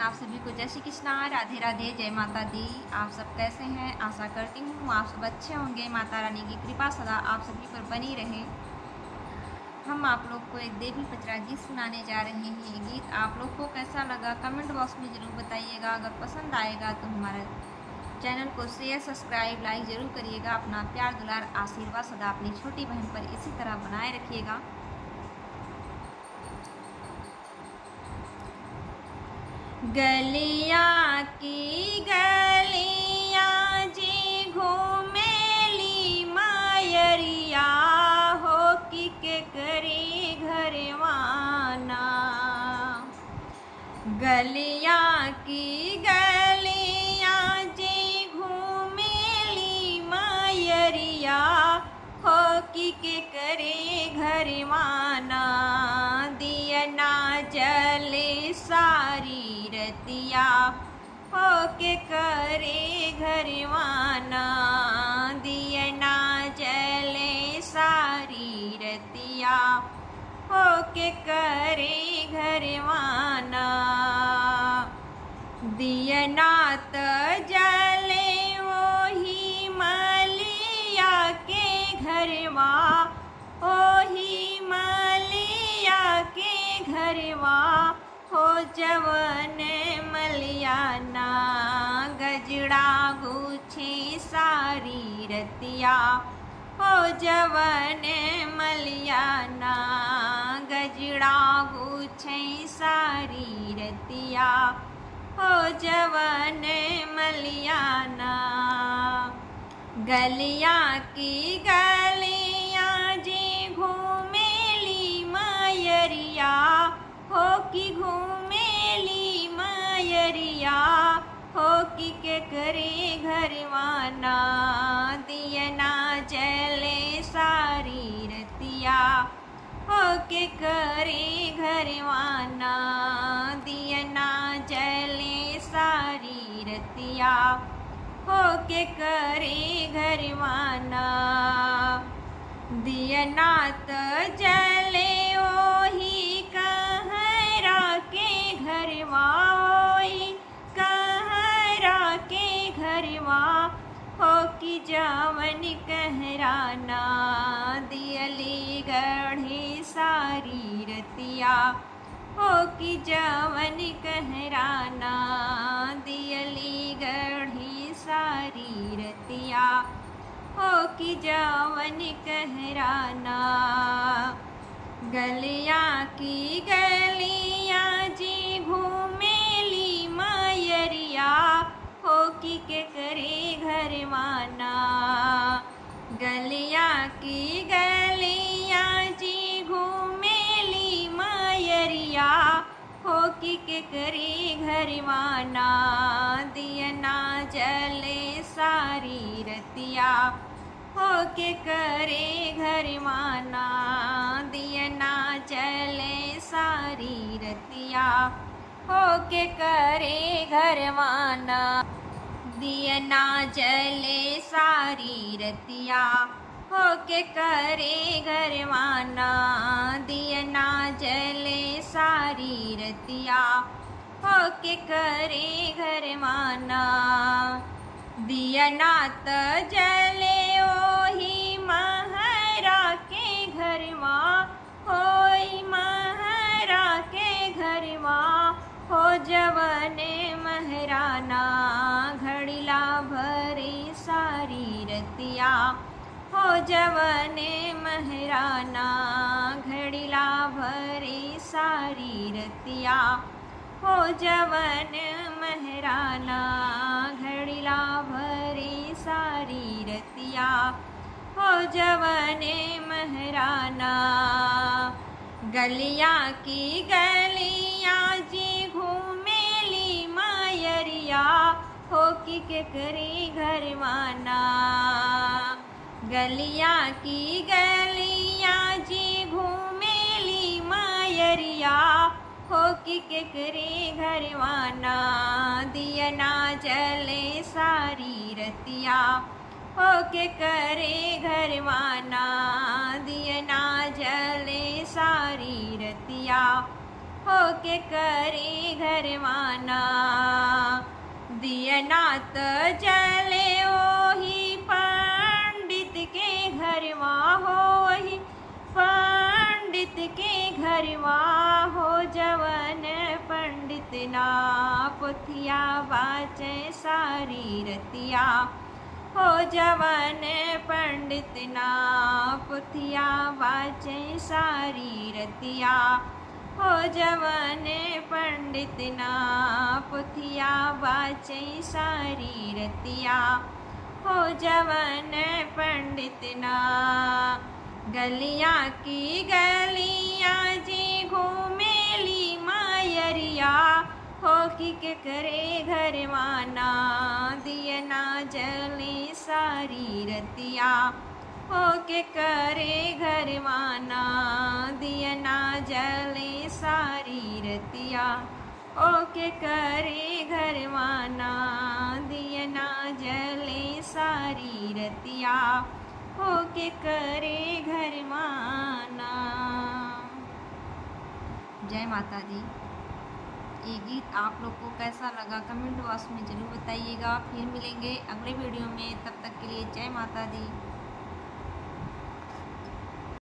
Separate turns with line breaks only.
आप सभी को जय श्री कृष्णा, राधे राधे, जय माता दी। आप सब कैसे हैं? आशा करती हूँ आप सब अच्छे होंगे। माता रानी की कृपा सदा आप सभी पर बनी रहे। हम आप लोग को एक देवी पचरा गीत सुनाने जा रहे हैं। ये गीत आप लोग को कैसा लगा कमेंट बॉक्स में ज़रूर बताइएगा। अगर पसंद आएगा तो हमारे चैनल को शेयर, सब्सक्राइब, लाइक ज़रूर करिएगा। अपना प्यार, दुलार, आशीर्वाद सदा अपनी छोटी बहन पर इसी तरह बनाए रखिएगा। गलियाँ की गलियाँ जी घूमेली मायरिया हो कि के करी घरवाना। गलियाँ की गलियाँ जी घूमेली मायरिया हो कि के करे घरवाना। दियना जले सारी रतिया हो के करे घरवाना। दियना जले सारी रतिया हो के करे घरवाना। दियना त जले ओही मलिया के घरवा, ओही मलिया के घरवा हो जवन मलियाना। गजड़ा गुछे सारी रतिया हो जवन मलियाना। गजड़ा गुछे सारी रतिया हो जवन मलियाना। गलियाँ की गलियाँ जी घूमेली मायरिया हो कि घूमेली मायरिया हो कि के करे घरवाना। दियना जले सारी रतिया हो के करे घरवाना। दियना जले सारी रतिया हो के करे घरवाना। दियना त जले ओही कहरा के घरवा, ओही कहरा के घरवा हो कि जावन कहराना। दियली गढ़े सारी रतिया हो कि जावन कहराना। दियली गढ़े सारी रतिया हो कि जावन कहराना। गलियाँ की गलियाँ जी घूमेली मायरिया हो कि के करे घरवाना। गलियाँ की गलियाँ जी घूमेली मायरिया हो कि के करे घरवाना। दियना जले सारी रतिया हो के करे घरवाना। दियना जले सारी रतिया हो के करे घरवाना। दियना जले सारी रतिया हो के करे घरवाना। दियना जले सारी रतिया हो के करे घरवाना। दियना त जले ओही महरा के घरवा, होई महरा के घरवा हो जवन महराना। घड़िला भरे सारी रतिया हो जवन महराना। घड़िला भरे सारी रतिया हो जवन महराना। घड़िला भरे सारी रतिया हो जवन महराना। गलियाँ की गलियाँ जी घूमेली मायरिया हो कि के करे घरवाना। गलियाँ की गलियाँ जी घूमेली मायरिया हो कि के करे घरवाना। दियना जले सारी रतिया हो के करे घरवाना। दियना जले सारी रतिया हो के करे घरवाना। दियना त जले ओही पंडित के घरवा हो, वही पंडित के घरवा हो। जवन पंडित ना पुथिया बाचे सारी रतिया हो। जवन पंडित ना पुथिया बाचे सारी रतिया हो। जवन पंडित ना पुथिया बाचे सारी रतिया हो। जवन पंडित ना गलिया की गलिया जी घूमेली मायरिया हो। कि के करे घरवाना। दियना जले सारी रतिया हो के करे घरवाना। दियना जले सारी रतिया हो के करे घरवाना। दियना जले सारी रतिया हो के करे घरवाना। जय माता दी। ये गीत आप लोग को कैसा लगा कमेंट बॉक्स में ज़रूर बताइएगा। फिर मिलेंगे अगले वीडियो में, तब तक के लिए जय माता दी।